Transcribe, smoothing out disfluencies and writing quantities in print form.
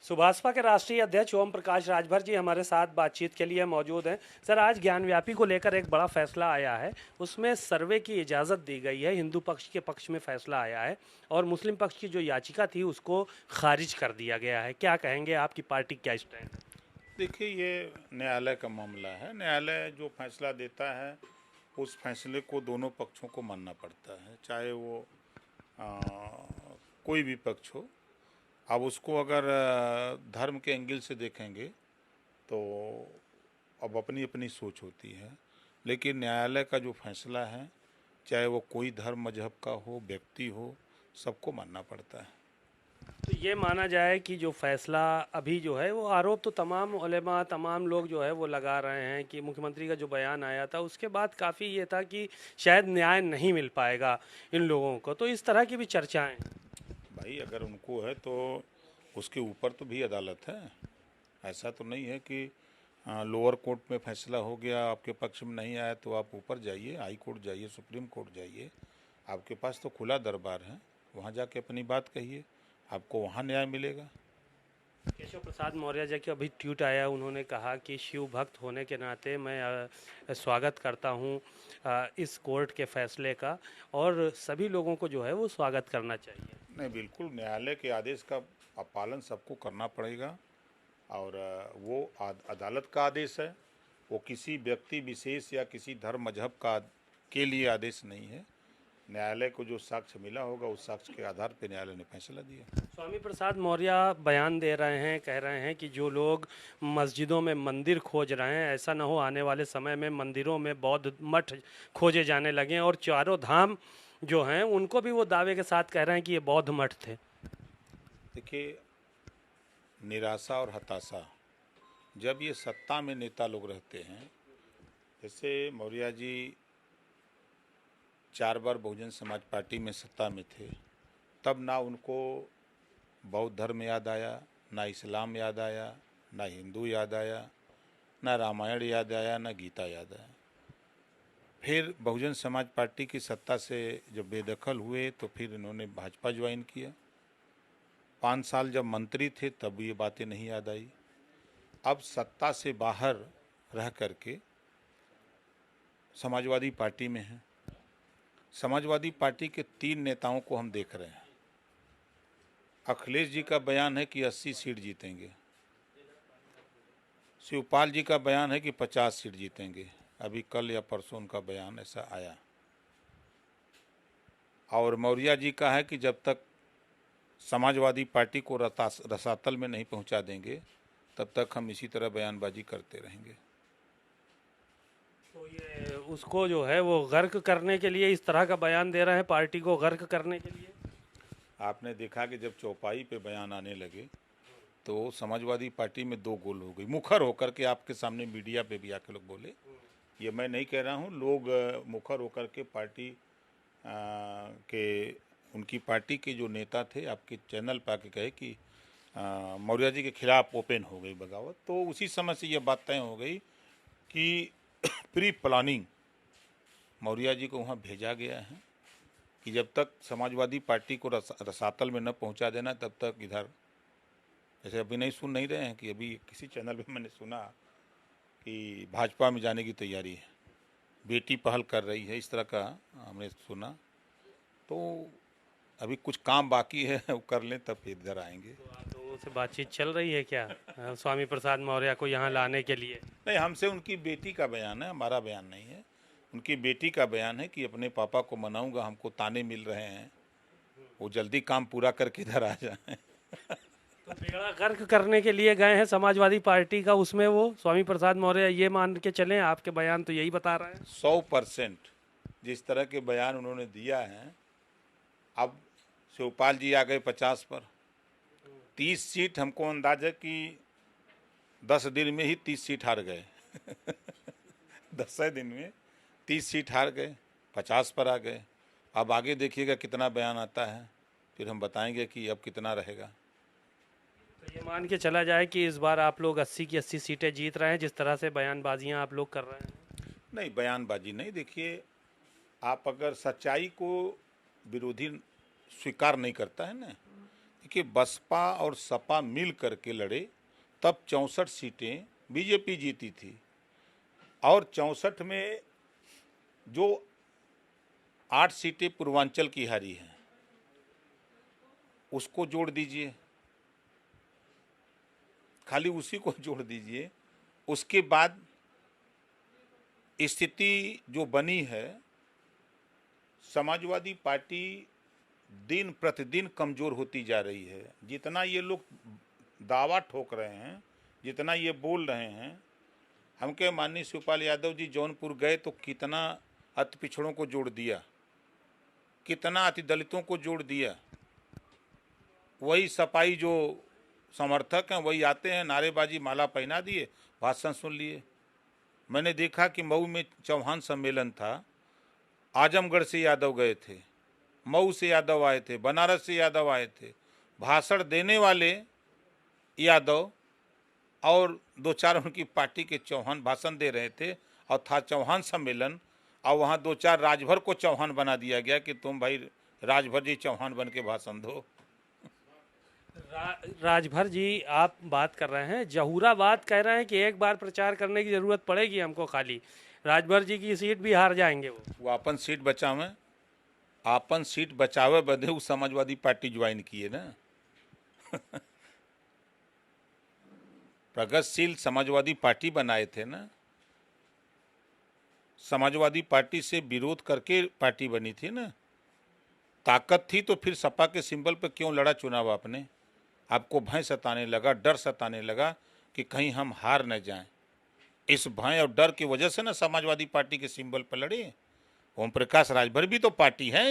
सुभाषपा के राष्ट्रीय अध्यक्ष ओम प्रकाश राजभर जी हमारे साथ बातचीत के लिए मौजूद हैं। सर, आज ज्ञानव्यापी को लेकर एक बड़ा फैसला आया है। उसमें सर्वे की इजाज़त दी गई है। हिंदू पक्ष के पक्ष में फैसला आया है और मुस्लिम पक्ष की जो याचिका थी उसको खारिज कर दिया गया है। क्या कहेंगे, आपकी पार्टी क्या स्टैंड है? देखिए, ये न्यायालय का मामला है। न्यायालय जो फैसला देता है उस फैसले को दोनों पक्षों को मानना पड़ता है, चाहे वो आ, कोई भी पक्ष हो। अब उसको अगर धर्म के एंगल से देखेंगे तो अब अपनी अपनी सोच होती है, लेकिन न्यायालय का जो फैसला है, चाहे वो कोई धर्म मजहब का हो, व्यक्ति हो, सबको मानना पड़ता है। तो ये माना जाए कि जो फैसला अभी जो है वो आरोप तो तमाम उलेमा तमाम लोग जो है वो लगा रहे हैं कि मुख्यमंत्री का जो बयान आया था उसके बाद काफ़ी ये था कि शायद न्याय नहीं मिल पाएगा इन लोगों को, तो इस तरह की भी चर्चाएं हैं। भाई, अगर उनको है तो उसके ऊपर तो भी अदालत है। ऐसा तो नहीं है कि लोअर कोर्ट में फैसला हो गया, आपके पक्ष में नहीं आया तो आप ऊपर जाइए, हाई कोर्ट जाइए, सुप्रीम कोर्ट जाइए। आपके पास तो खुला दरबार है, वहाँ जाके अपनी बात कहिए, आपको वहाँ न्याय मिलेगा। केशव प्रसाद मौर्य जी का अभी ट्वीट आया, उन्होंने कहा कि शिव भक्त होने के नाते मैं स्वागत करता हूं इस कोर्ट के फैसले का और सभी लोगों को जो है वो स्वागत करना चाहिए। नहीं, बिल्कुल न्यायालय के आदेश का पालन सबको करना पड़ेगा और वो अदालत का आदेश है। वो किसी व्यक्ति विशेष या किसी धर्म मजहब का के लिए आदेश नहीं है। न्यायालय को जो साक्ष्य मिला होगा उस साक्ष्य के आधार पर न्यायालय ने फैसला दिया। स्वामी प्रसाद मौर्य बयान दे रहे हैं, कह रहे हैं कि जो लोग मस्जिदों में मंदिर खोज रहे हैं, ऐसा ना हो आने वाले समय में मंदिरों में बौद्ध मठ खोजे जाने लगे और चारों धाम जो हैं उनको भी वो दावे के साथ कह रहे हैं कि ये बौद्ध मठ थे। देखिए, निराशा और हताशा जब ये सत्ता में नेता लोग रहते हैं, जैसे मौर्य जी 4 बार बहुजन समाज पार्टी में सत्ता में थे, तब ना उनको बौद्ध धर्म याद आया, ना इस्लाम याद आया, ना हिंदू याद आया, ना रामायण याद आया, ना गीता याद आया। फिर बहुजन समाज पार्टी की सत्ता से जब बेदखल हुए तो फिर इन्होंने भाजपा ज्वाइन किया। 5 साल जब मंत्री थे तब ये बातें नहीं याद आई। अब सत्ता से बाहर रह करके समाजवादी पार्टी में हैं। समाजवादी पार्टी के 3 नेताओं को हम देख रहे हैं। अखिलेश जी का बयान है कि 80 सीट जीतेंगे। शिवपाल जी का बयान है कि 50 सीट जीतेंगे। अभी कल या परसों उनका बयान ऐसा आया। और मौर्य जी का है कि जब तक समाजवादी पार्टी को रसातल में नहीं पहुंचा देंगे तब तक हम इसी तरह बयानबाजी करते रहेंगे। तो ये उसको जो है वो गर्क करने के लिए इस तरह का बयान दे रहे हैं, पार्टी को गर्क करने के लिए। आपने देखा कि जब चौपाई पे बयान आने लगे तो समाजवादी पार्टी में 2 गोल हो गई, मुखर होकर के आपके सामने मीडिया पे भी आके लोग बोले। ये मैं नहीं कह रहा हूँ, लोग मुखर होकर के पार्टी के उनकी पार्टी के जो नेता थे आपके चैनल पर आके कहे कि मौर्य जी के खिलाफ ओपन हो गई बगावत। तो उसी समय से ये बात तय हो गई कि प्री प्लानिंग मौर्य जी को वहाँ भेजा गया है कि जब तक समाजवादी पार्टी को रसातल में न पहुँचा देना तब तक इधर, जैसे अभी नहीं रहे हैं कि अभी किसी चैनल पे मैंने सुना कि भाजपा में जाने की तैयारी है, बेटी पहल कर रही है, इस तरह का हमने सुना। तो अभी कुछ काम बाकी है, वो कर लें तब फिर इधर आएंगे। तो आप लोगों से बातचीत चल रही है क्या स्वामी प्रसाद मौर्य को यहाँ लाने के लिए? नहीं, हमसे उनकी बेटी का बयान है, हमारा बयान नहीं है। उनकी बेटी का बयान है कि अपने पापा को मनाऊंगा, हमको ताने मिल रहे हैं, वो जल्दी काम पूरा करके इधर आ जाएं। तो बेड़ा गर्क करने के लिए गए हैं समाजवादी पार्टी का, उसमें वो स्वामी प्रसाद मौर्य ये मान के चलें, आपके बयान तो यही बता रहे हैं। 100% जिस तरह के बयान उन्होंने दिया है। अब शिवपाल जी आ गए 50 पर। 30 सीट हमको अंदाज है कि 10 दिन में ही 30 सीट हार गए। 10 दिन में 30 सीट हार गए, 50 पर आ गए। अब आगे देखिएगा कितना बयान आता है, फिर हम बताएंगे कि अब कितना रहेगा। तो ये मान के चला जाए कि इस बार आप लोग 80 की 80 सीटें जीत रहे हैं, जिस तरह से बयानबाजियां आप लोग कर रहे हैं। नहीं, बयानबाजी नहीं। देखिए, आप अगर सच्चाई को विरोधी स्वीकार नहीं करता है ना, कि बसपा और सपा मिल करके लड़े तब 64 सीटें बीजेपी जीती थी, और 64 में जो 8 सीटें पूर्वांचल की हारी हैं उसको जोड़ दीजिए, खाली उसी को जोड़ दीजिए। उसके बाद स्थिति जो बनी है, समाजवादी पार्टी दिन प्रतिदिन कमज़ोर होती जा रही है। जितना ये लोग दावा ठोक रहे हैं, जितना ये बोल रहे हैं, हमके माननीय शिवपाल यादव जी जौनपुर गए तो कितना अति पिछड़ों को जोड़ दिया, कितना अति दलितों को जोड़ दिया। वही सपाई जो समर्थक हैं वही आते हैं, नारेबाजी माला पहना दिए, भाषण सुन लिए। मैंने देखा कि मऊ में चौहान सम्मेलन था, आजमगढ़ से यादव गए थे, मऊ से यादव आए थे, बनारस से यादव आए थे। भाषण देने वाले यादव और 2-4 उनकी पार्टी के चौहान भाषण दे रहे थे, और था चौहान सम्मेलन, और वहाँ 2-4 राजभर को चौहान बना दिया गया कि तुम भाई राजभर जी चौहान बन के भाषण दो। राजभर जी आप बात कर रहे हैं, जहूरा बात कह रहे हैं कि एक बार प्रचार करने की ज़रूरत पड़ेगी हमको, खाली राजभर जी की सीट भी हार जाएंगे वो अपन सीट बचावें, आपन सीट बचावे बदे वो समाजवादी पार्टी ज्वाइन किए ना। प्रगतिशील समाजवादी पार्टी बनाए थे ना, समाजवादी पार्टी से विरोध करके पार्टी बनी थी ना। ताकत थी तो फिर सपा के सिंबल पे क्यों लड़ा चुनाव आपने? आपको भय सताने लगा, डर सताने लगा कि कहीं हम हार न जाएं। इस भय और डर की वजह से ना समाजवादी पार्टी के सिंबल पर लड़े। ओम प्रकाश राजभर भी तो पार्टी है।